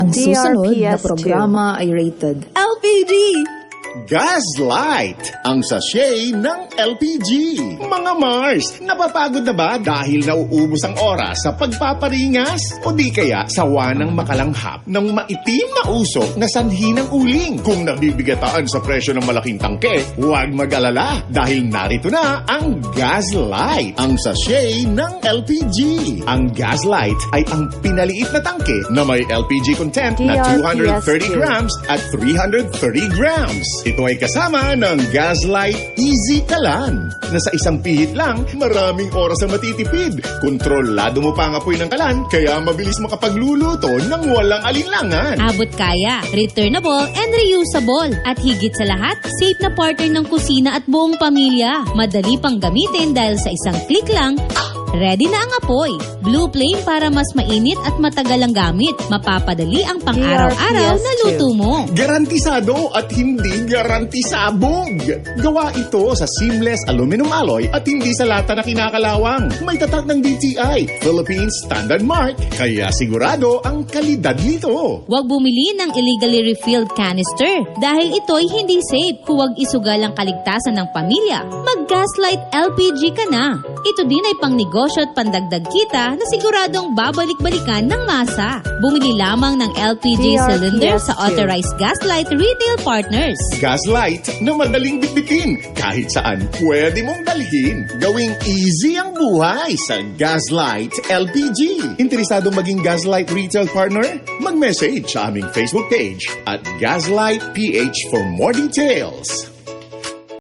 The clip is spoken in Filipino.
Ang susunod na DRPS2. programa ay rated LPG! Gaslight, ang sachet ng LPG. Mga Mars, napapagod na ba dahil nauubos ang oras sa pagpaparingas? O di kaya sawa ng makalanghap ng maitim na usok na sanhi ng uling? Kung nabibigataan sa presyo ng malaking tangke, huwag mag-alala dahil narito na ang Gaslight, ang sachet ng LPG. Ang Gaslight ay ang pinaliit na tangke na may LPG content na 230 grams at 330 grams. Ito ay kasama ng Gaslight Easy Kalan na sa isang pihit lang, maraming oras ang matitipid. Kontrolado mo pa ang apoy ng kalan, kaya mabilis makapagluluto ng walang alinlangan. Abot kaya, returnable and reusable. At higit sa lahat, safe na partner ng kusina at buong pamilya. Madali pang gamitin dahil sa isang click lang, ready na ang apoy. Blue Flame para mas mainit at matagal ang gamit. Mapapadali ang pang-araw-araw na luto mo. Garantisado at hindi garantisabog. Gawa ito sa seamless aluminum alloy at hindi sa lata na kinakalawang. May tatak ng DTI, Philippines Standard Mark, kaya sigurado ang kalidad nito. Huwag bumili ng illegally refilled canister dahil ito'y hindi safe. Huwag isugal ang kaligtasan ng pamilya. Mag-Gaslight LPG ka na. Ito din ay pangnegosyo at pandagdag kita na siguradong babalik-balikan ng masa. Bumili lamang ng LPG cylinder sa authorized Gaslight retail partners. Gaslight na madaling bitbitin. Kahit saan pwede mong dalhin. Gawing easy ang buhay sa Gaslight LPG. Interesadong maging Gaslight retail partner? Mag-message sa aming Facebook page at Gaslight PH for more details.